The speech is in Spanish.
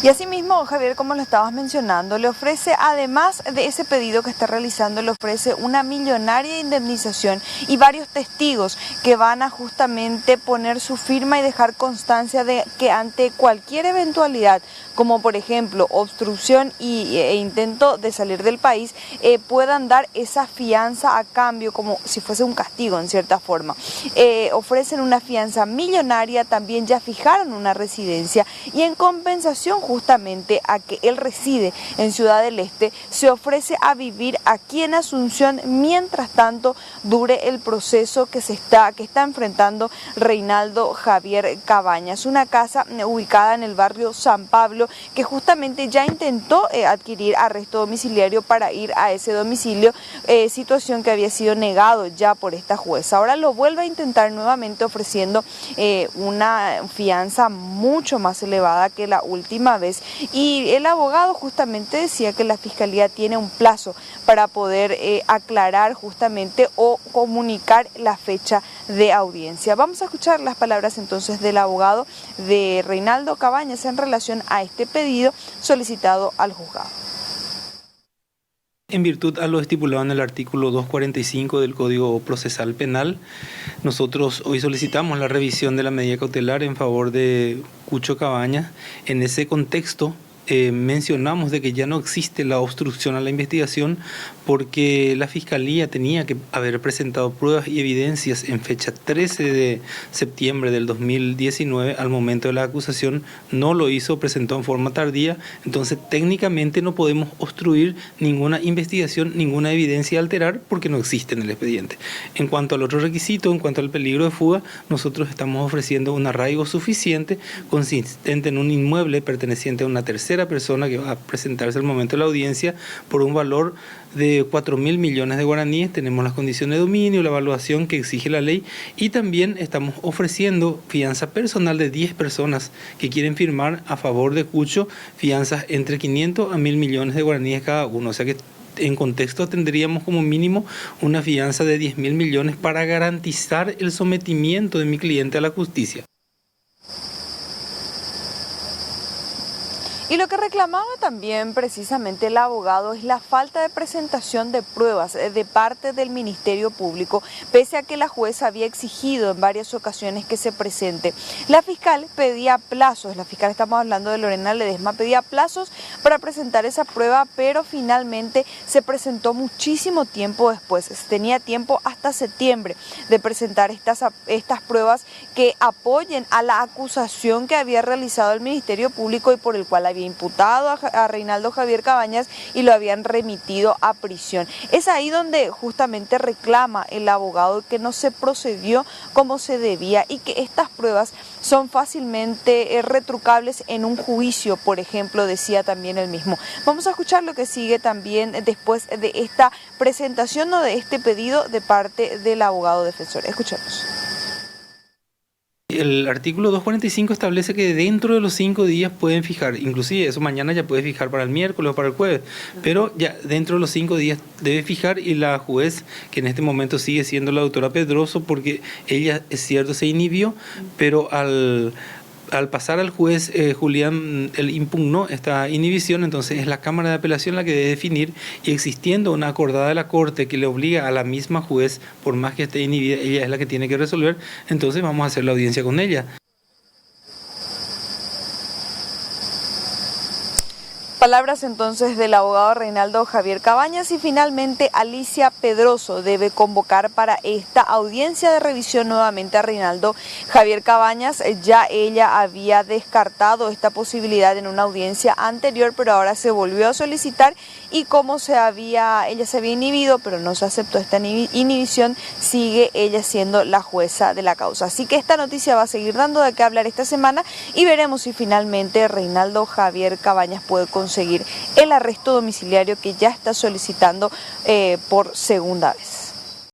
Y asimismo, Javier, como lo estabas mencionando, le ofrece, además de ese pedido que está realizando, le ofrece una millonaria indemnización y varios testigos que van a justamente poner su firma y dejar constancia de que ante cualquier eventualidad, como por ejemplo obstrucción e intento de salir del país, puedan dar esa fianza a cambio, como si fuese un castigo en cierta forma. Ofrecen una fianza millonaria, también ya fijaron una residencia y en compensación justamente a que él reside en Ciudad del Este, se ofrece a vivir aquí en Asunción mientras tanto dure el proceso que está enfrentando Reinaldo Javier Cabañas. Una casa ubicada en el barrio San Pablo que justamente ya intentó adquirir arresto domiciliario para ir a ese domicilio, situación que había sido negado ya por esta jueza. Ahora lo vuelve a intentar nuevamente ofreciendo una fianza mucho más elevada que la última vez, y el abogado justamente decía que la fiscalía tiene un plazo para poder aclarar justamente o comunicar la fecha de audiencia. Vamos a escuchar las palabras entonces del abogado de Reinaldo Cabañas en relación a este pedido solicitado al juzgado. En virtud a lo estipulado en el artículo 245 del Código Procesal Penal, nosotros hoy solicitamos la revisión de la medida cautelar en favor de Cucho Cabañas. En ese contexto, mencionamos de que ya no existe la obstrucción a la investigación porque la Fiscalía tenía que haber presentado pruebas y evidencias en fecha 13 de septiembre del 2019 al momento de la acusación. No lo hizo, presentó en forma tardía, entonces técnicamente no podemos obstruir ninguna investigación, ninguna evidencia a alterar porque no existe en el expediente. En cuanto al otro requisito, en cuanto al peligro de fuga, nosotros estamos ofreciendo un arraigo suficiente consistente en un inmueble perteneciente a una tercera persona que va a presentarse al momento de la audiencia por un valor de 4.000 millones de guaraníes. Tenemos las condiciones de dominio, la evaluación que exige la ley, y también estamos ofreciendo fianza personal de 10 personas que quieren firmar a favor de Cucho, fianzas entre 500 a 1.000 millones de guaraníes cada uno. O sea que en contexto tendríamos como mínimo una fianza de 10.000 millones para garantizar el sometimiento de mi cliente a la justicia. Y lo que reclamaba también precisamente el abogado es la falta de presentación de pruebas de parte del Ministerio Público, pese a que la jueza había exigido en varias ocasiones que se presente. La fiscal pedía plazos, la fiscal, estamos hablando de Lorena Ledesma, pedía plazos para presentar esa prueba, pero finalmente se presentó muchísimo tiempo después. Tenía tiempo hasta septiembre de presentar estas pruebas que apoyen a la acusación que había realizado el Ministerio Público y por el cual había imputado a Reinaldo Javier Cabañas y lo habían remitido a prisión. Es ahí donde justamente reclama el abogado que no se procedió como se debía y que estas pruebas son fácilmente retrucables en un juicio, por ejemplo, decía también él mismo. Vamos a escuchar lo que sigue también después de esta presentación o de este pedido de parte del abogado defensor. Escuchemos. El artículo 245 establece que dentro de los 5 días pueden fijar, inclusive eso mañana ya puede fijar para el miércoles o para el jueves, pero ya dentro de los 5 días debe fijar, y la juez, que en este momento sigue siendo la doctora Pedroso, porque ella, es cierto, se inhibió, pero al pasar al juez Julián, él impugnó esta inhibición, entonces es la Cámara de Apelación la que debe definir, y existiendo una acordada de la Corte que le obliga a la misma juez, por más que esté inhibida, ella es la que tiene que resolver, entonces vamos a hacer la audiencia con ella. Palabras entonces del abogado Reinaldo Javier Cabañas. Y finalmente Alicia Pedroso debe convocar para esta audiencia de revisión nuevamente a Reinaldo Javier Cabañas. Ya ella había descartado esta posibilidad en una audiencia anterior, pero ahora se volvió a solicitar, y como ella se había inhibido, pero no se aceptó esta inhibición, sigue ella siendo la jueza de la causa. Así que esta noticia va a seguir dando de qué hablar esta semana y veremos si finalmente Reinaldo Javier Cabañas puede conseguir el arresto domiciliario que ya está solicitando por segunda vez.